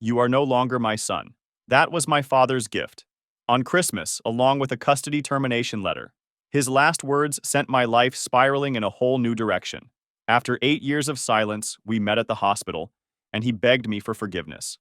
You are no longer my son. That was my father's gift. On Christmas, along with a custody termination letter. His last words sent my life spiraling in a whole new direction. After 8 years of silence, we met at the hospital, and he begged me for forgiveness.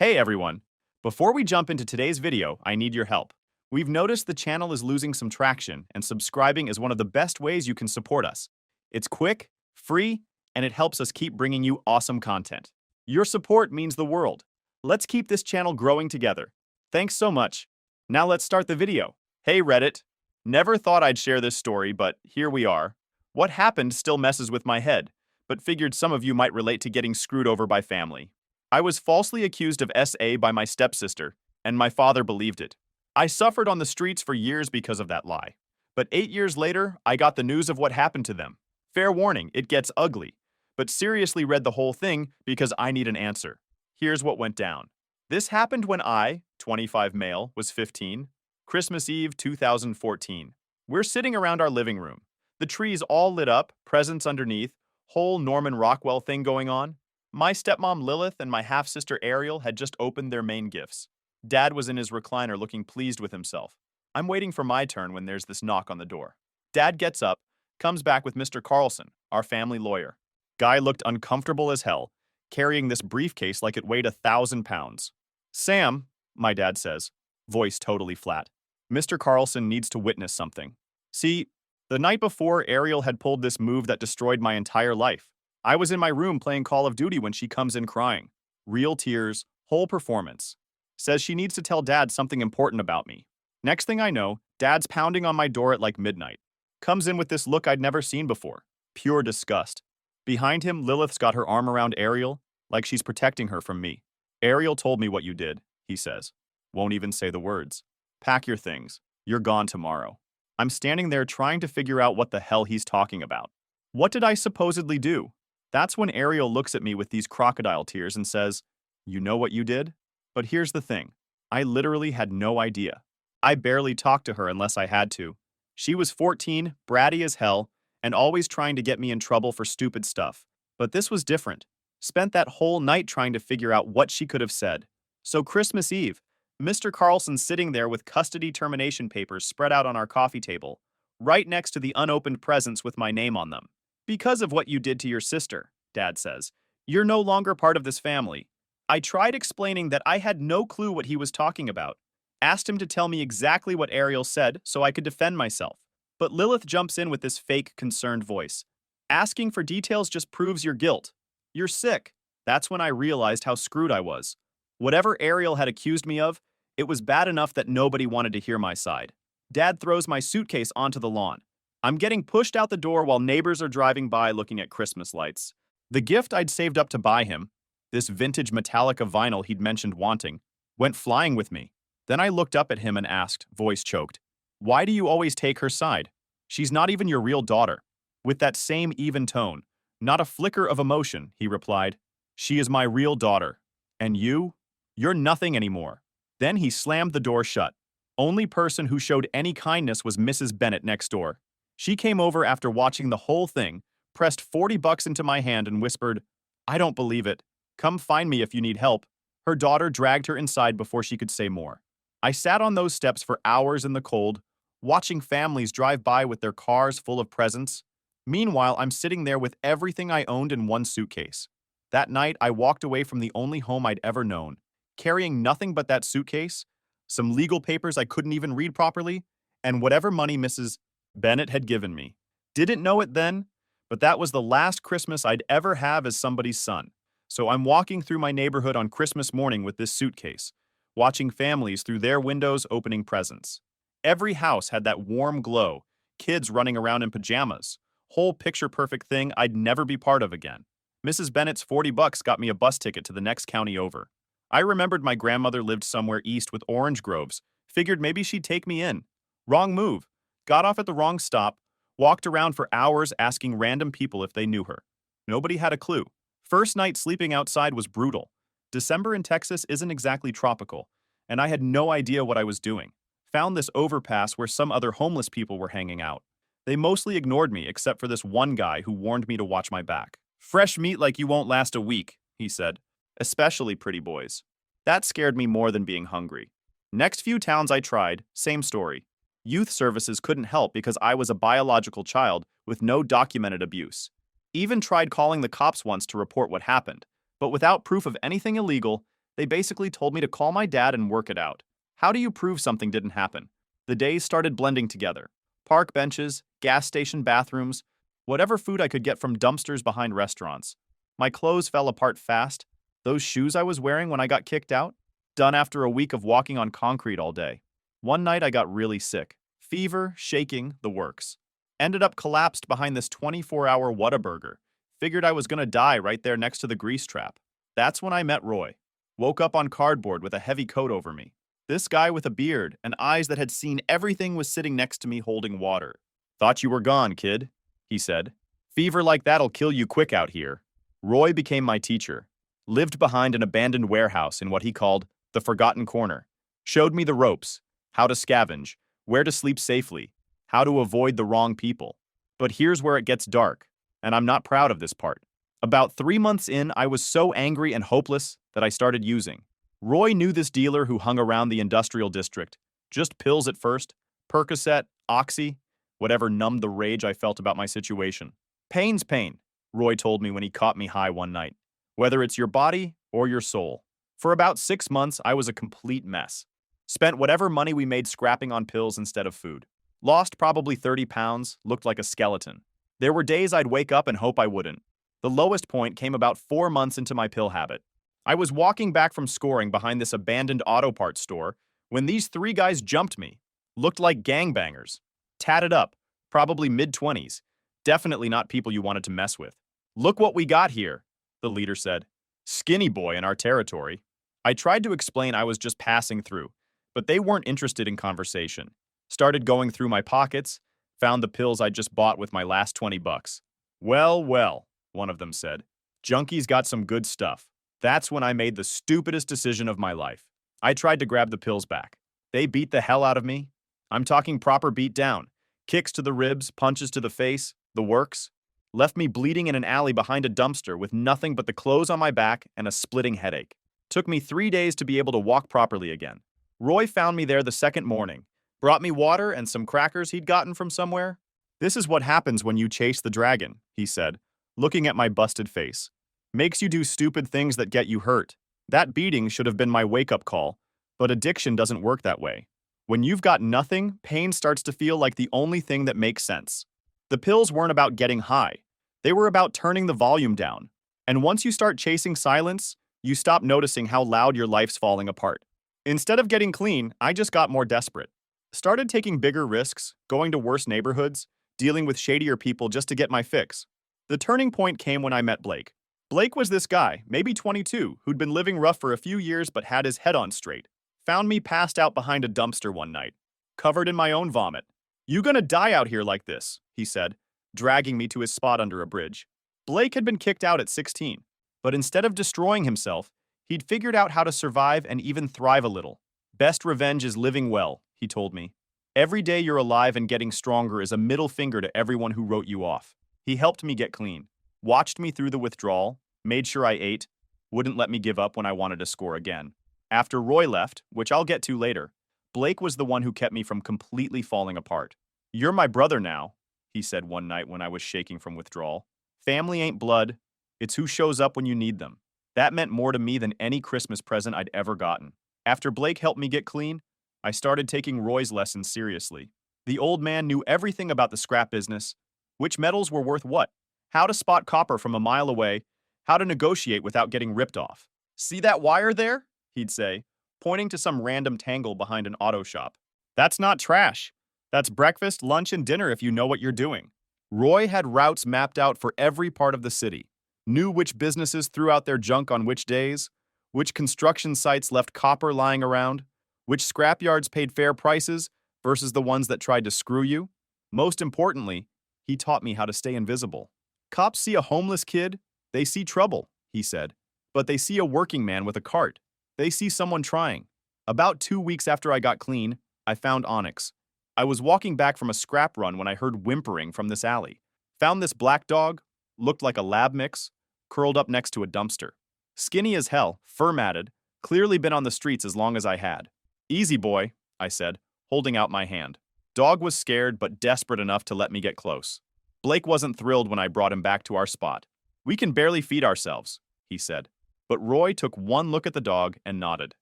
Hey everyone! Before we jump into today's video, I need your help. We've noticed the channel is losing some traction, and subscribing is one of the best ways you can support us. It's quick, free, and it helps us keep bringing you awesome content. Your support means the world. Let's keep this channel growing together. Thanks so much. Now let's start the video. Hey Reddit! Never thought I'd share this story, but here we are. What happened still messes with my head, but figured some of you might relate to getting screwed over by family. I was falsely accused of SA by my stepsister, and my father believed it. I suffered on the streets for years because of that lie. But 8 years later, I got the news of what happened to them. Fair warning, it gets ugly. But seriously read the whole thing because I need an answer. Here's what went down. This happened when I, 25 male, was 15. Christmas Eve 2014. We're sitting around our living room. The tree's all lit up, presents underneath, whole Norman Rockwell thing going on. My stepmom Lilith and my half-sister Ariel had just opened their main gifts. Dad was in his recliner looking pleased with himself. I'm waiting for my turn when there's this knock on the door. Dad gets up, comes back with Mr. Carlson, our family lawyer. Guy looked uncomfortable as hell, carrying this briefcase like it weighed 1,000 pounds. Sam, my dad says, voice totally flat. Mr. Carlson needs to witness something. See, the night before, Ariel had pulled this move that destroyed my entire life. I was in my room playing Call of Duty when she comes in crying. Real tears, whole performance. Says she needs to tell Dad something important about me. Next thing I know, Dad's pounding on my door at like midnight. Comes in with this look I'd never seen before. Pure disgust. Behind him, Lilith's got her arm around Ariel, like she's protecting her from me. Ariel told me what you did, he says. Won't even say the words. Pack your things. You're gone tomorrow. I'm standing there trying to figure out what the hell he's talking about. What did I supposedly do? That's when Ariel looks at me with these crocodile tears and says, You know what you did? But here's the thing. I literally had no idea. I barely talked to her unless I had to. She was 14, bratty as hell, and always trying to get me in trouble for stupid stuff. But this was different. Spent that whole night trying to figure out what she could have said. So Christmas Eve, Mr. Carlson's sitting there with custody termination papers spread out on our coffee table, right next to the unopened presents with my name on them. Because of what you did to your sister, Dad says, you're no longer part of this family. I tried explaining that I had no clue what he was talking about. Asked him to tell me exactly what Ariel said so I could defend myself. But Lilith jumps in with this fake, concerned voice. Asking for details just proves your guilt. You're sick. That's when I realized how screwed I was. Whatever Ariel had accused me of, it was bad enough that nobody wanted to hear my side. Dad throws my suitcase onto the lawn. I'm getting pushed out the door while neighbors are driving by looking at Christmas lights. The gift I'd saved up to buy him, this vintage Metallica vinyl he'd mentioned wanting, went flying with me. Then I looked up at him and asked, voice choked, Why do you always take her side? She's not even your real daughter. With that same even tone, not a flicker of emotion, he replied, She is my real daughter. And you? You're nothing anymore. Then he slammed the door shut. Only person who showed any kindness was Mrs. Bennett next door. She came over after watching the whole thing, pressed $40 into my hand and whispered, I don't believe it. Come find me if you need help. Her daughter dragged her inside before she could say more. I sat on those steps for hours in the cold, watching families drive by with their cars full of presents. Meanwhile, I'm sitting there with everything I owned in one suitcase. That night, I walked away from the only home I'd ever known, carrying nothing but that suitcase, some legal papers I couldn't even read properly, and whatever money Mrs. Bennett had given me. Didn't know it then, but that was the last Christmas I'd ever have as somebody's son. So I'm walking through my neighborhood on Christmas morning with this suitcase, watching families through their windows opening presents. Every house had that warm glow, kids running around in pajamas, whole picture-perfect thing I'd never be part of again. Mrs. Bennett's $40 got me a bus ticket to the next county over. I remembered my grandmother lived somewhere east with orange groves, figured maybe she'd take me in. Wrong move. Got off at the wrong stop, walked around for hours asking random people if they knew her. Nobody had a clue. First night sleeping outside was brutal. December in Texas isn't exactly tropical, and I had no idea what I was doing. Found this overpass where some other homeless people were hanging out. They mostly ignored me except for this one guy who warned me to watch my back. Fresh meat like you won't last a week, he said. Especially pretty boys. That scared me more than being hungry. Next few towns I tried, same story. Youth services couldn't help because I was a biological child with no documented abuse. Even tried calling the cops once to report what happened, but without proof of anything illegal, they basically told me to call my dad and work it out. How do you prove something didn't happen? The days started blending together. Park benches, gas station bathrooms, whatever food I could get from dumpsters behind restaurants. My clothes fell apart fast. Those shoes I was wearing when I got kicked out? Done after a week of walking on concrete all day. One night I got really sick. Fever, shaking, the works. Ended up collapsed behind this 24-hour Whataburger. Figured I was gonna die right there next to the grease trap. That's when I met Roy. Woke up on cardboard with a heavy coat over me. This guy with a beard and eyes that had seen everything was sitting next to me holding water. "Thought you were gone, kid," he said. "Fever like that'll kill you quick out here." Roy became my teacher. Lived behind an abandoned warehouse in what he called the forgotten corner. Showed me the ropes, how to scavenge, where to sleep safely, how to avoid the wrong people. But here's where it gets dark, and I'm not proud of this part. About 3 months in, I was so angry and hopeless that I started using. Roy knew this dealer who hung around the industrial district. Just pills at first, Percocet, Oxy, whatever numbed the rage I felt about my situation. "Pain's pain," Roy told me when he caught me high one night. "Whether it's your body or your soul." For about 6 months, I was a complete mess. Spent whatever money we made scrapping on pills instead of food. Lost probably 30 pounds, looked like a skeleton. There were days I'd wake up and hope I wouldn't. The lowest point came about 4 months into my pill habit. I was walking back from scoring behind this abandoned auto parts store when these 3 guys jumped me. Looked like gangbangers. Tatted up, probably mid-20s. Definitely not people you wanted to mess with. "Look what we got here," the leader said. "Skinny boy in our territory." I tried to explain I was just passing through, but they weren't interested in conversation. Started going through my pockets, found the pills I just bought with my last 20 bucks. "Well, well," one of them said. "Junkies got some good stuff." That's when I made the stupidest decision of my life. I tried to grab the pills back. They beat the hell out of me. I'm talking proper beat down. Kicks to the ribs, punches to the face, the works. Left me bleeding in an alley behind a dumpster with nothing but the clothes on my back and a splitting headache. Took me 3 days to be able to walk properly again. Roy found me there the second morning. Brought me water and some crackers he'd gotten from somewhere. "This is what happens when you chase the dragon," he said, looking at my busted face. "Makes you do stupid things that get you hurt. That beating should have been my wake-up call, but addiction doesn't work that way. When you've got nothing, pain starts to feel like the only thing that makes sense." The pills weren't about getting high. They were about turning the volume down. And once you start chasing silence, you stop noticing how loud your life's falling apart. Instead of getting clean, I just got more desperate. Started taking bigger risks, going to worse neighborhoods, dealing with shadier people just to get my fix. The turning point came when I met Blake. Blake was this guy, maybe 22, who'd been living rough for a few years but had his head on straight. Found me passed out behind a dumpster one night, covered in my own vomit. "You gonna die out here like this," he said, dragging me to his spot under a bridge. Blake had been kicked out at 16, but instead of destroying himself, he'd figured out how to survive and even thrive a little. "Best revenge is living well," he told me. "Every day you're alive and getting stronger is a middle finger to everyone who wrote you off." He helped me get clean, watched me through the withdrawal, made sure I ate, wouldn't let me give up when I wanted to score again. After Roy left, which I'll get to later, Blake was the one who kept me from completely falling apart. "You're my brother now," he said one night when I was shaking from withdrawal. "Family ain't blood, it's who shows up when you need them." That meant more to me than any Christmas present I'd ever gotten. After Blake helped me get clean, I started taking Roy's lessons seriously. The old man knew everything about the scrap business, which metals were worth what, how to spot copper from a mile away, how to negotiate without getting ripped off. "See that wire there?" he'd say, pointing to some random tangle behind an auto shop. "That's not trash. That's breakfast, lunch, and dinner if you know what you're doing." Roy had routes mapped out for every part of the city, knew which businesses threw out their junk on which days, which construction sites left copper lying around, which scrapyards paid fair prices versus the ones that tried to screw you. Most importantly, he taught me how to stay invisible. "Cops see a homeless kid, they see trouble," he said, "but they see a working man with a cart. They see someone trying." About 2 weeks after I got clean, I found Onyx. I was walking back from a scrap run when I heard whimpering from this alley. Found this black dog, looked like a lab mix, curled up next to a dumpster. Skinny as hell, fur matted, Clearly been on the streets as long as I had. Easy, boy, I said, holding out my hand. Dog was scared but desperate enough to let me get close. Blake wasn't thrilled when I brought him back to our spot. We can barely feed ourselves, he said. But Roy took one look at the dog and nodded.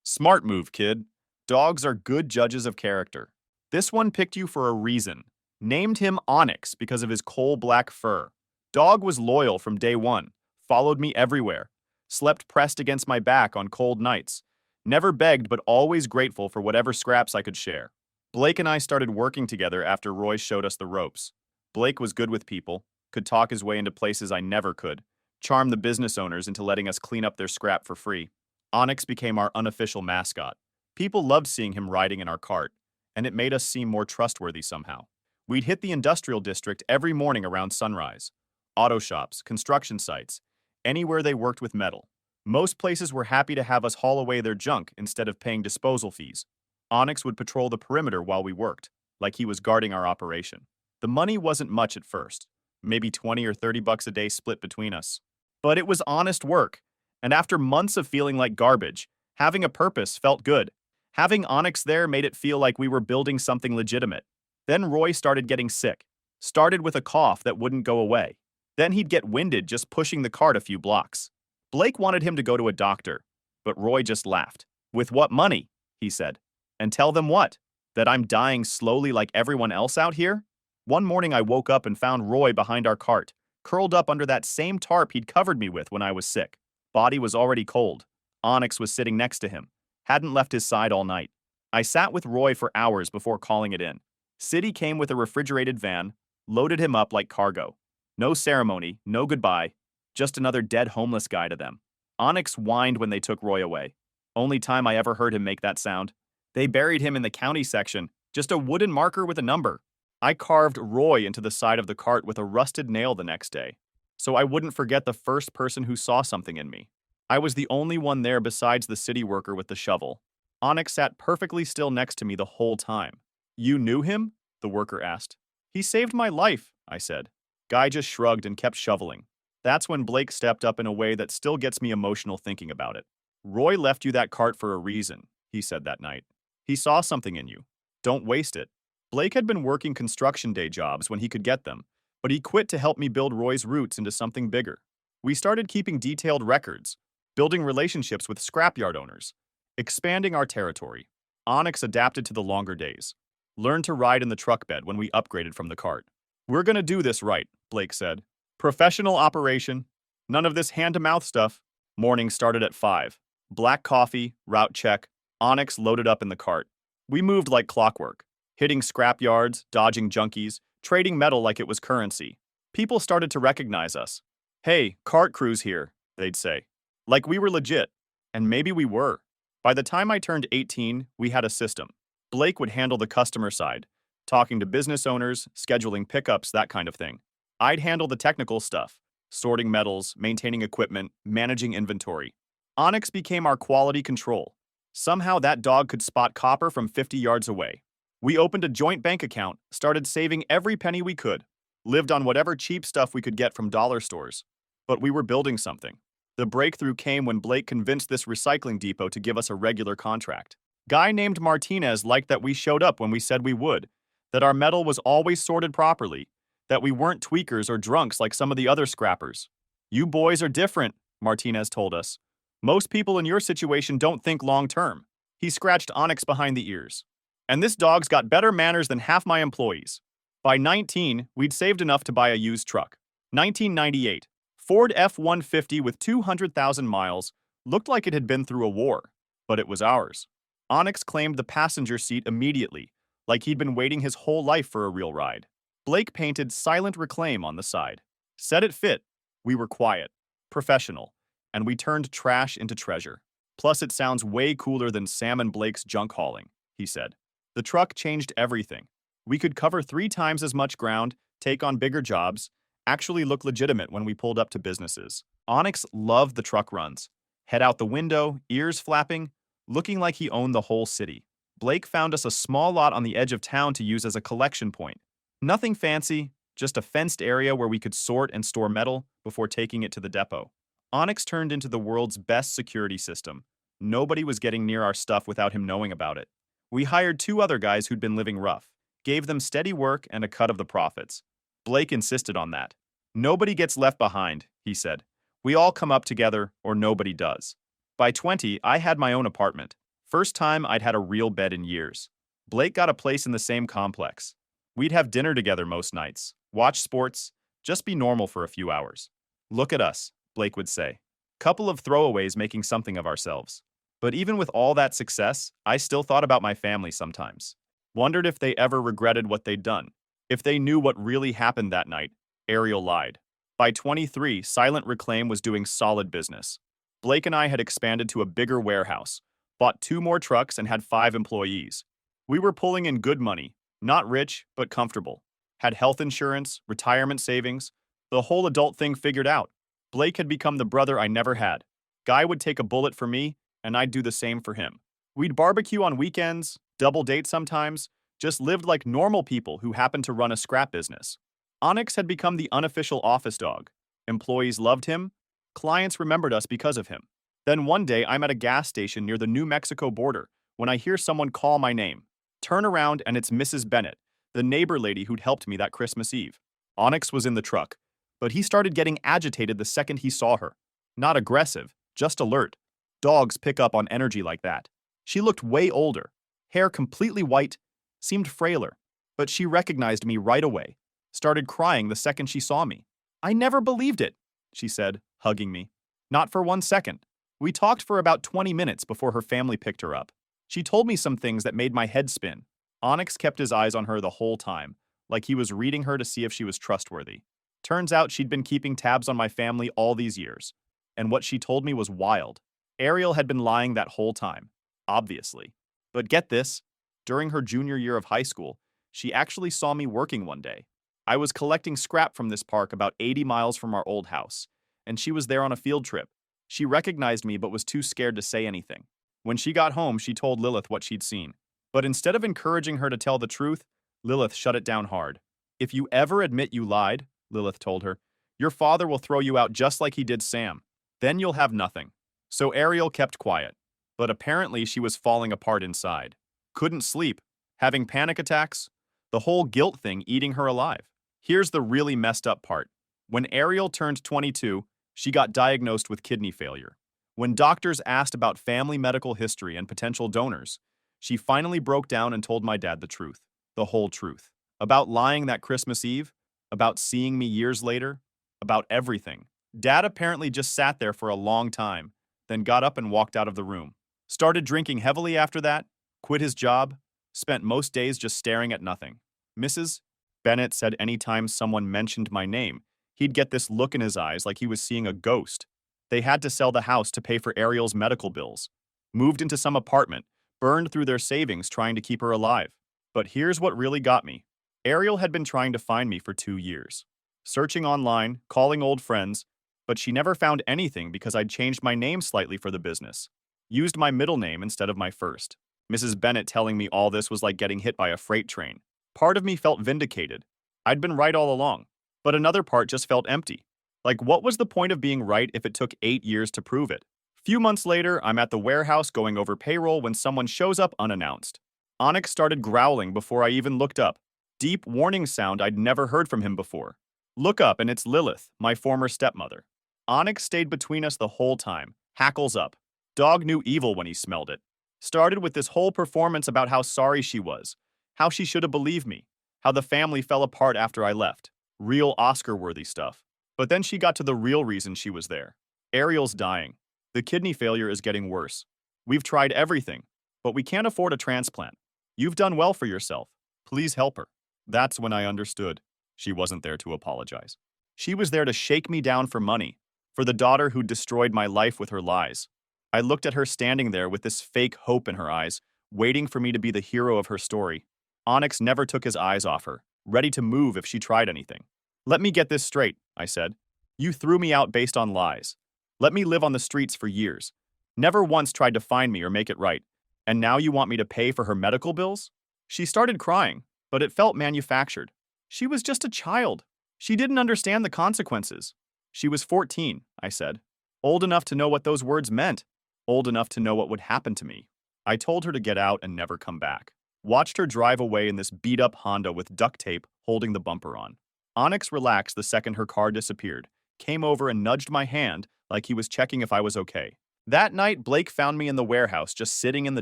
Smart move, kid. Dogs are good judges of character. This one picked you for a reason. Named him Onyx because of his coal-black fur. Dog was loyal from day one, followed me everywhere, slept pressed against my back on cold nights, never begged but always grateful for whatever scraps I could share. Blake and I started working together after Roy showed us the ropes. Blake was good with people, could talk his way into places I never could, charm the business owners into letting us clean up their scrap for free. Onyx became our unofficial mascot. People loved seeing him riding in our cart, and it made us seem more trustworthy somehow. We'd hit the industrial district every morning around sunrise. Auto shops, construction sites, anywhere they worked with metal. Most places were happy to have us haul away their junk instead of paying disposal fees. Onyx would patrol the perimeter while we worked, like he was guarding our operation. The money wasn't much at first, maybe 20 or 30 bucks a day split between us. But it was honest work, and after months of feeling like garbage, having a purpose felt good. Having Onyx there made it feel like we were building something legitimate. Then Roy started getting sick. Started with a cough that wouldn't go away. Then he'd get winded just pushing the cart a few blocks. Blake wanted him to go to a doctor, but Roy just laughed. With what money? He said. And tell them what? That I'm dying slowly like everyone else out here? One morning I woke up and found Roy behind our cart, curled up under that same tarp he'd covered me with when I was sick. Body was already cold. Onyx was sitting next to him. Hadn't left his side all night. I sat with Roy for hours before calling it in. City came with a refrigerated van, loaded him up like cargo. No ceremony, no goodbye, just another dead homeless guy to them. Onyx whined when they took Roy away. Only time I ever heard him make that sound. They buried him in the county section, just a wooden marker with a number. I carved Roy into the side of the cart with a rusted nail the next day, so I wouldn't forget the first person who saw something in me. I was the only one there besides the city worker with the shovel. Onyx sat perfectly still next to me the whole time. You knew him? The worker asked. He saved my life, I said. Guy just shrugged and kept shoveling. That's when Blake stepped up in a way that still gets me emotional thinking about it. Roy left you that cart for a reason, he said that night. He saw something in you. Don't waste it. Blake had been working construction day jobs when he could get them, but he quit to help me build Roy's roots into something bigger. We started keeping detailed records, building relationships with scrapyard owners, expanding our territory. Onyx adapted to the longer days. Learned to ride in the truck bed when we upgraded from the cart. We're gonna do this right, Blake said. Professional operation. None of this hand-to-mouth stuff. Morning started at 5. Black coffee, route check, Onyx loaded up in the cart. We moved like clockwork, hitting scrapyards, dodging junkies, trading metal like it was currency. People started to recognize us. Hey, cart crew's here, they'd say. Like we were legit. And maybe we were. By the time I turned 18, we had a system. Blake would handle the customer side, talking to business owners, scheduling pickups, that kind of thing. I'd handle the technical stuff, sorting metals, maintaining equipment, managing inventory. Onyx became our quality control. Somehow that dog could spot copper from 50 yards away. We opened a joint bank account, started saving every penny we could, lived on whatever cheap stuff we could get from dollar stores. But we were building something. The breakthrough came when Blake convinced this recycling depot to give us a regular contract. Guy named Martinez liked that we showed up when we said we would, that our metal was always sorted properly, that we weren't tweakers or drunks like some of the other scrappers. You boys are different, Martinez told us. Most people in your situation don't think long-term. He scratched Onyx behind the ears. And this dog's got better manners than half my employees. By 19, we'd saved enough to buy a used truck. 1998, Ford F-150 with 200,000 miles, looked like it had been through a war, but it was ours. Onyx claimed the passenger seat immediately, like he'd been waiting his whole life for a real ride. Blake painted Silent Reclaim on the side. Said it fit. We were quiet, professional, and we turned trash into treasure. Plus, it sounds way cooler than Sam and Blake's junk hauling, he said. The truck changed everything. We could cover 3 times as much ground, take on bigger jobs, actually look legitimate when we pulled up to businesses. Onyx loved the truck runs. Head out the window, ears flapping, looking like he owned the whole city. Blake found us a small lot on the edge of town to use as a collection point. Nothing fancy, just a fenced area where we could sort and store metal before taking it to the depot. Onyx turned into the world's best security system. Nobody was getting near our stuff without him knowing about it. We hired two other guys who'd been living rough, gave them steady work and a cut of the profits. Blake insisted on that. Nobody gets left behind, he said. We all come up together, or nobody does. By 20, I had my own apartment. First time I'd had a real bed in years. Blake got a place in the same complex. We'd have dinner together most nights, watch sports, just be normal for a few hours. Look at us, Blake would say. Couple of throwaways making something of ourselves. But even with all that success, I still thought about my family sometimes. Wondered if they ever regretted what they'd done. If they knew what really happened that night. Ariel lied. By 23, Silent Reclaim was doing solid business. Blake and I had expanded to a bigger warehouse, bought 2 more trucks and had 5 employees. We were pulling in good money, not rich, but comfortable. Had health insurance, retirement savings, the whole adult thing figured out. Blake had become the brother I never had. Guy would take a bullet for me, and I'd do the same for him. We'd barbecue on weekends, double date sometimes, just lived like normal people who happened to run a scrap business. Onyx had become the unofficial office dog. Employees loved him. Clients remembered us because of him. Then one day, I'm at a gas station near the New Mexico border when I hear someone call my name. Turn around and it's Mrs. Bennett, the neighbor lady who'd helped me that Christmas Eve. Onyx was in the truck, but he started getting agitated the second he saw her. Not aggressive, just alert. Dogs pick up on energy like that. She looked way older, hair completely white, seemed frailer, but she recognized me right away. Started crying the second she saw me. I never believed it, she said, hugging me. Not for 1 second. We talked for about 20 minutes before her family picked her up. She told me some things that made my head spin. Onyx kept his eyes on her the whole time, like he was reading her to see if she was trustworthy. Turns out she'd been keeping tabs on my family all these years. And what she told me was wild. Ariel had been lying that whole time, obviously. But get this, during her junior year of high school, she actually saw me working one day. I was collecting scrap from this park about 80 miles from our old house, and she was there on a field trip. She recognized me but was too scared to say anything. When she got home, she told Lilith what she'd seen. But instead of encouraging her to tell the truth, Lilith shut it down hard. If you ever admit you lied, Lilith told her, your father will throw you out just like he did Sam. Then you'll have nothing. So Ariel kept quiet. But apparently she was falling apart inside. Couldn't sleep, having panic attacks, the whole guilt thing eating her alive. Here's the really messed up part. When Ariel turned 22, she got diagnosed with kidney failure. When doctors asked about family medical history and potential donors, she finally broke down and told my dad the truth, the whole truth. About lying that Christmas Eve, about seeing me years later, about everything. Dad apparently just sat there for a long time, then got up and walked out of the room. Started drinking heavily after that, quit his job, spent most days just staring at nothing. Mrs. Bennett said anytime someone mentioned my name, he'd get this look in his eyes like he was seeing a ghost. They had to sell the house to pay for Ariel's medical bills. Moved into some apartment, burned through their savings trying to keep her alive. But here's what really got me. Ariel had been trying to find me for 2 years. Searching online, calling old friends, but she never found anything because I'd changed my name slightly for the business. Used my middle name instead of my first. Mrs. Bennett telling me all this was like getting hit by a freight train. Part of me felt vindicated. I'd been right all along. But another part just felt empty. Like, what was the point of being right if it took 8 years to prove it? Few months later, I'm at the warehouse going over payroll when someone shows up unannounced. Onyx started growling before I even looked up. Deep warning sound I'd never heard from him before. Look up and it's Lilith, my former stepmother. Onyx stayed between us the whole time, hackles up. Dog knew evil when he smelled it. Started with this whole performance about how sorry she was, how she should have believed me, how the family fell apart after I left. Real Oscar-worthy stuff. But then she got to the real reason she was there. Ariel's dying. The kidney failure is getting worse. We've tried everything, but we can't afford a transplant. You've done well for yourself. Please help her. That's when I understood. She wasn't there to apologize. She was there to shake me down for money, for the daughter who destroyed my life with her lies. I looked at her standing there with this fake hope in her eyes, waiting for me to be the hero of her story. Onyx never took his eyes off her, ready to move if she tried anything. Let me get this straight, I said. You threw me out based on lies. Let me live on the streets for years. Never once tried to find me or make it right. And now you want me to pay for her medical bills? She started crying, but it felt manufactured. She was just a child. She didn't understand the consequences. She was 14, I said. Old enough to know what those words meant. old enough to know what would happen to me. I told her to get out and never come back. Watched her drive away in this beat-up Honda with duct tape holding the bumper on. Onyx relaxed the second her car disappeared, came over and nudged my hand like he was checking if I was okay. That night, Blake found me in the warehouse just sitting in the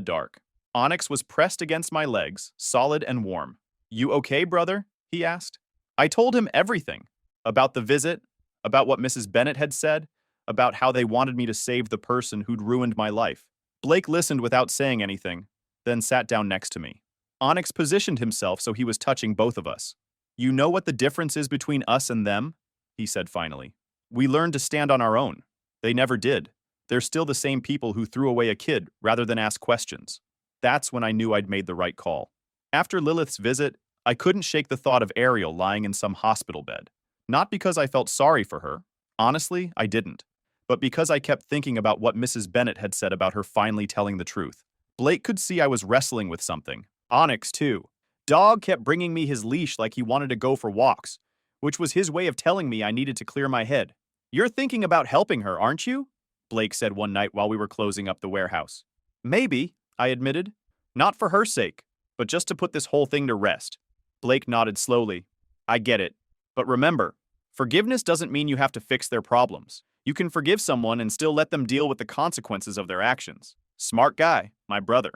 dark. Onyx was pressed against my legs, solid and warm. "You okay, brother?" he asked. I told him everything. About the visit, about what Mrs. Bennet had said, about how they wanted me to save the person who'd ruined my life. Blake listened without saying anything, then sat down next to me. Onyx positioned himself so he was touching both of us. "You know what the difference is between us and them?" he said finally. "We learned to stand on our own. They never did. They're still the same people who threw away a kid rather than ask questions." That's when I knew I'd made the right call. After Lilith's visit, I couldn't shake the thought of Ariel lying in some hospital bed. Not because I felt sorry for her. Honestly, I didn't. But because I kept thinking about what Mrs. Bennet had said about her finally telling the truth. Blake could see I was wrestling with something. Onyx, too. Dog kept bringing me his leash like he wanted to go for walks, which was his way of telling me I needed to clear my head. "You're thinking about helping her, aren't you?" Blake said one night while we were closing up the warehouse. "Maybe," I admitted. "Not for her sake, but just to put this whole thing to rest." Blake nodded slowly. "I get it. But remember, forgiveness doesn't mean you have to fix their problems. You can forgive someone and still let them deal with the consequences of their actions." Smart guy, my brother.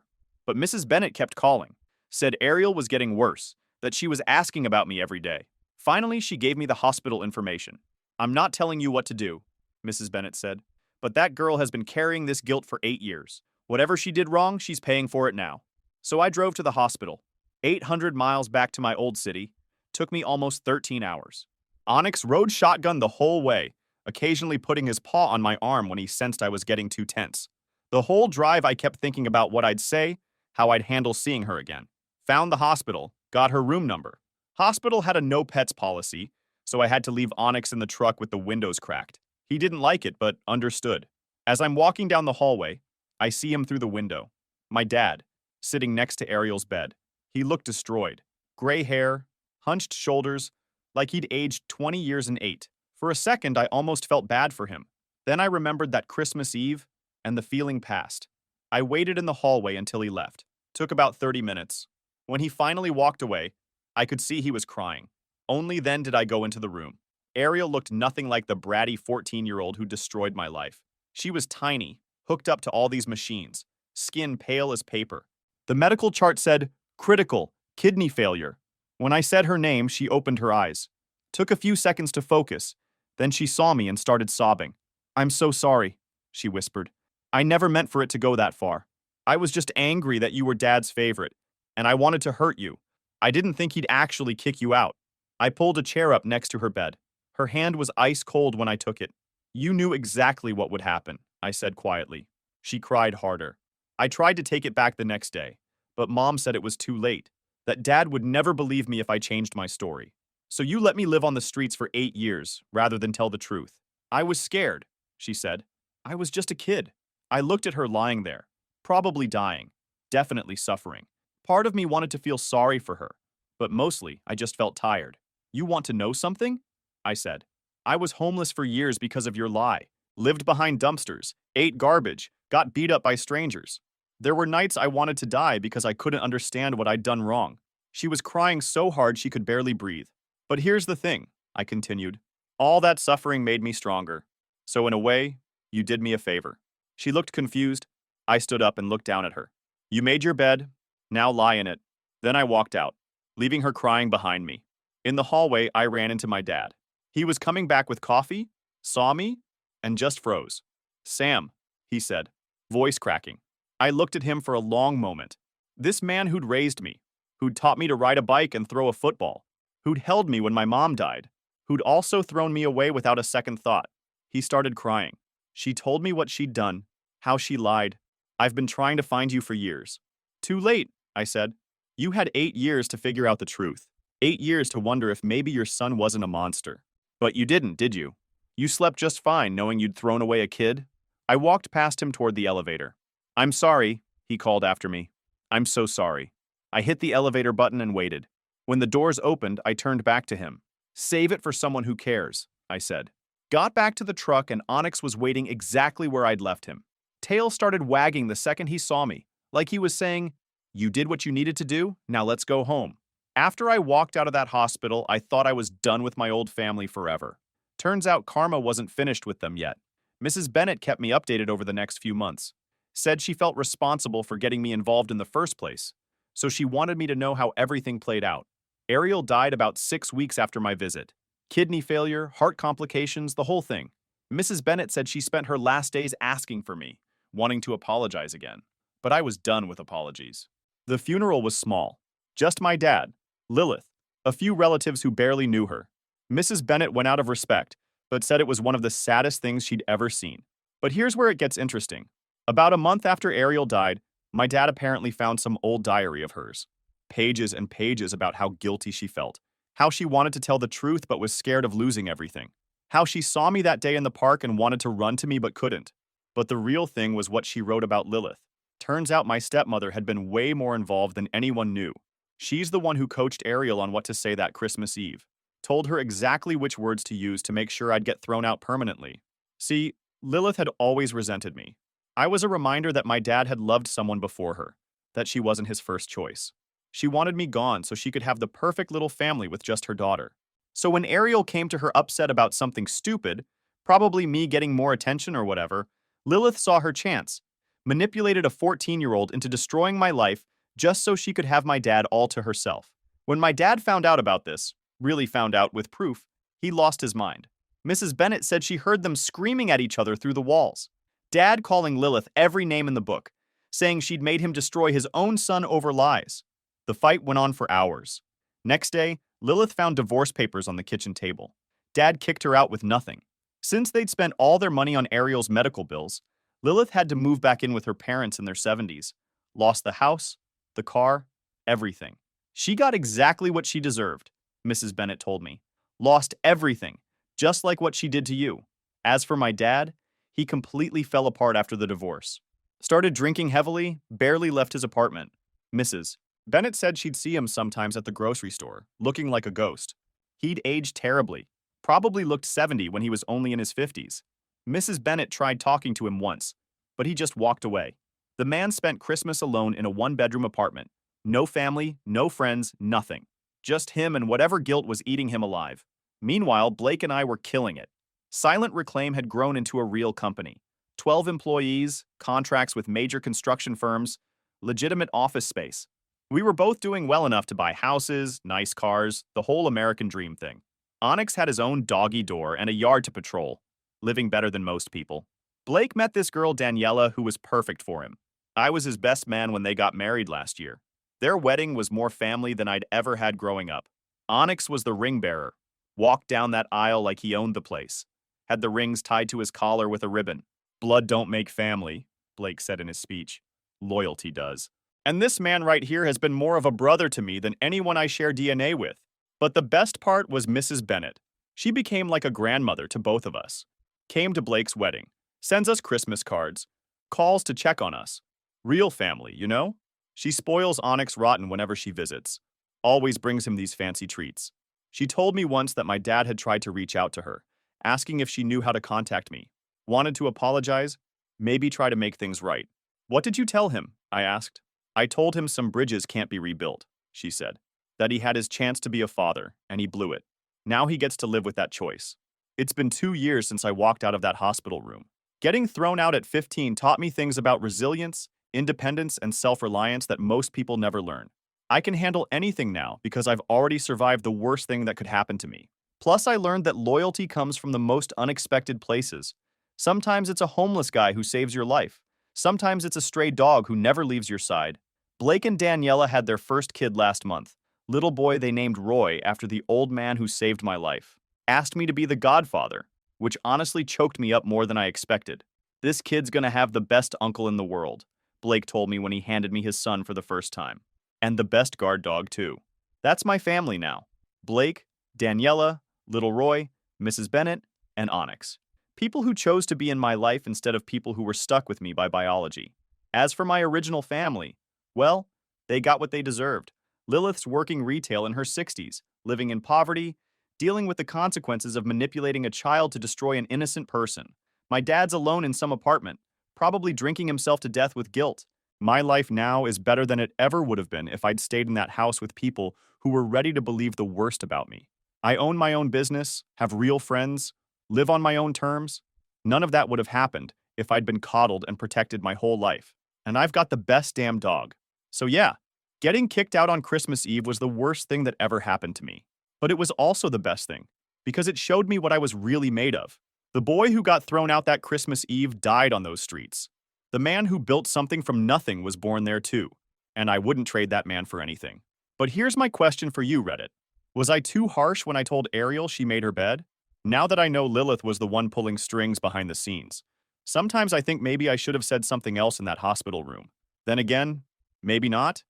But Mrs. Bennet kept calling. Said Ariel was getting worse, that she was asking about me every day. Finally, she gave me the hospital information. "I'm not telling you what to do," Mrs. Bennet said, "but that girl has been carrying this guilt for 8 years. Whatever she did wrong, she's paying for it now." So I drove to the hospital. 800 miles back to my old city. Took me almost 13 hours. Onyx rode shotgun the whole way, occasionally putting his paw on my arm when he sensed I was getting too tense. The whole drive I kept thinking about what I'd say, how I'd handle seeing her again. Found the hospital, got her room number. Hospital had a no pets policy, so I had to leave Onyx in the truck with the windows cracked. He didn't like it, but understood. As I'm walking down the hallway, I see him through the window. My dad, sitting next to Ariel's bed. He looked destroyed. Gray hair, hunched shoulders, like he'd aged 20 years and 8. For a second, I almost felt bad for him. Then I remembered that Christmas Eve, and the feeling passed. I waited in the hallway until he left. Took about 30 minutes. When he finally walked away, I could see he was crying. Only then did I go into the room. Ariel looked nothing like the bratty 14-year-old who destroyed my life. She was tiny, hooked up to all these machines, skin pale as paper. The medical chart said, "Critical, kidney failure." When I said her name, she opened her eyes. Took a few seconds to focus. Then she saw me and started sobbing. "I'm so sorry," she whispered. "I never meant for it to go that far. I was just angry that you were Dad's favorite, and I wanted to hurt you. I didn't think he'd actually kick you out." I pulled a chair up next to her bed. Her hand was ice cold when I took it. "You knew exactly what would happen," I said quietly. She cried harder. I tried to take it back the next day, but Mom said it was too late, that Dad would never believe me if I changed my story. "So you let me live on the streets for 8 years, rather than tell the truth." "I was scared," she said. "I was just a kid." I looked at her lying there, probably dying, definitely suffering. Part of me wanted to feel sorry for her, but mostly I just felt tired. "You want to know something?" I said. "I was homeless for years because of your lie. Lived behind dumpsters, ate garbage, got beat up by strangers. There were nights I wanted to die because I couldn't understand what I'd done wrong." She was crying so hard she could barely breathe. "But here's the thing," I continued. "All that suffering made me stronger. So in a way, you did me a favor." She looked confused. I stood up and looked down at her. "You made your bed. Now lie in it." Then I walked out, leaving her crying behind me. In the hallway, I ran into my dad. He was coming back with coffee, saw me, and just froze. "Sam," he said, voice cracking. I looked at him for a long moment. This man who'd raised me, who'd taught me to ride a bike and throw a football, who'd held me when my mom died, who'd also thrown me away without a second thought. He started crying. "She told me what she'd done, how she lied. I've been trying to find you for years." "Too late," I said. "You had 8 years to figure out the truth. 8 years to wonder if maybe your son wasn't a monster. But you didn't, did you? You slept just fine knowing you'd thrown away a kid." I walked past him toward the elevator. "I'm sorry," he called after me. "I'm so sorry." I hit the elevator button and waited. When the doors opened, I turned back to him. "Save it for someone who cares," I said. Got back to the truck and Onyx was waiting exactly where I'd left him. Tail started wagging the second he saw me, like he was saying, "You did what you needed to do, now let's go home." After I walked out of that hospital, I thought I was done with my old family forever. Turns out karma wasn't finished with them yet. Mrs. Bennett kept me updated over the next few months. Said she felt responsible for getting me involved in the first place, so she wanted me to know how everything played out. Ariel died about 6 weeks after my visit. Kidney failure, heart complications, the whole thing. Mrs. Bennett said she spent her last days asking for me, wanting to apologize again. But I was done with apologies. The funeral was small. Just my dad, Lilith, a few relatives who barely knew her. Mrs. Bennett went out of respect, but said it was one of the saddest things she'd ever seen. But here's where it gets interesting. About a month after Ariel died, my dad apparently found some old diary of hers. Pages and pages about how guilty she felt, how she wanted to tell the truth but was scared of losing everything, how she saw me that day in the park and wanted to run to me but couldn't. But the real thing was what she wrote about Lilith. Turns out my stepmother had been way more involved than anyone knew. She's the one who coached Ariel on what to say that Christmas Eve. Told her exactly which words to use to make sure I'd get thrown out permanently. See, Lilith had always resented me. I was a reminder that my dad had loved someone before her, that she wasn't his first choice. She wanted me gone so she could have the perfect little family with just her daughter. So when Ariel came to her upset about something stupid, probably me getting more attention or whatever, Lilith saw her chance, manipulated a 14-year-old into destroying my life just so she could have my dad all to herself. When my dad found out about this, really found out with proof, he lost his mind. Mrs. Bennett said she heard them screaming at each other through the walls. Dad calling Lilith every name in the book, saying she'd made him destroy his own son over lies. The fight went on for hours. Next day, Lilith found divorce papers on the kitchen table. Dad kicked her out with nothing. Since they'd spent all their money on Ariel's medical bills, Lilith had to move back in with her parents in their 70s. Lost the house, the car, everything. She got exactly what she deserved, Mrs. Bennett told me. Lost everything, just like what she did to you. As for my dad, he completely fell apart after the divorce. Started drinking heavily, barely left his apartment. Mrs. Bennett said she'd see him sometimes at the grocery store, looking like a ghost. He'd aged terribly, probably looked 70 when he was only in his 50s. Mrs. Bennett tried talking to him once, but he just walked away. The man spent Christmas alone in a one-bedroom apartment. No family, no friends, nothing. Just him and whatever guilt was eating him alive. Meanwhile, Blake and I were killing it. Silent Reclaim had grown into a real company. 12 employees, contracts with major construction firms, legitimate office space. We were both doing well enough to buy houses, nice cars, the whole American dream thing. Onyx had his own doggy door and a yard to patrol, living better than most people. Blake met this girl Daniela who was perfect for him. I was his best man when they got married last year. Their wedding was more family than I'd ever had growing up. Onyx was the ring bearer. Walked down that aisle like he owned the place. Had the rings tied to his collar with a ribbon. Blood don't make family, Blake said in his speech. Loyalty does. And this man right here has been more of a brother to me than anyone I share DNA with. But the best part was Mrs. Bennett. She became like a grandmother to both of us. Came to Blake's wedding. Sends us Christmas cards. Calls to check on us. Real family, you know? She spoils Onyx rotten whenever she visits. Always brings him these fancy treats. She told me once that my dad had tried to reach out to her, asking if she knew how to contact me. Wanted to apologize, maybe try to make things right. What did you tell him? I asked. I told him some bridges can't be rebuilt, she said. That he had his chance to be a father, and he blew it. Now he gets to live with that choice. It's been 2 years since I walked out of that hospital room. Getting thrown out at 15 taught me things about resilience, independence, and self-reliance that most people never learn. I can handle anything now because I've already survived the worst thing that could happen to me. Plus, I learned that loyalty comes from the most unexpected places. Sometimes it's a homeless guy who saves your life. Sometimes it's a stray dog who never leaves your side. Blake and Daniela had their first kid last month. Little boy they named Roy after the old man who saved my life. Asked me to be the godfather, which honestly choked me up more than I expected. This kid's gonna have the best uncle in the world, Blake told me when he handed me his son for the first time. And the best guard dog, too. That's my family now. Blake, Daniela, little Roy, Mrs. Bennett, and Onyx. People who chose to be in my life instead of people who were stuck with me by biology. As for my original family, well, they got what they deserved. Lilith's working retail in her 60s, living in poverty, dealing with the consequences of manipulating a child to destroy an innocent person. My dad's alone in some apartment, probably drinking himself to death with guilt. My life now is better than it ever would have been if I'd stayed in that house with people who were ready to believe the worst about me. I own my own business, have real friends, live on my own terms. None of that would have happened if I'd been coddled and protected my whole life. And I've got the best damn dog. So yeah, getting kicked out on Christmas Eve was the worst thing that ever happened to me. But it was also the best thing, because it showed me what I was really made of. The boy who got thrown out that Christmas Eve died on those streets. The man who built something from nothing was born there too, and I wouldn't trade that man for anything. But here's my question for you, Reddit. Was I too harsh when I told Ariel she made her bed? Now that I know Lilith was the one pulling strings behind the scenes, sometimes I think maybe I should have said something else in that hospital room. Then again, maybe not.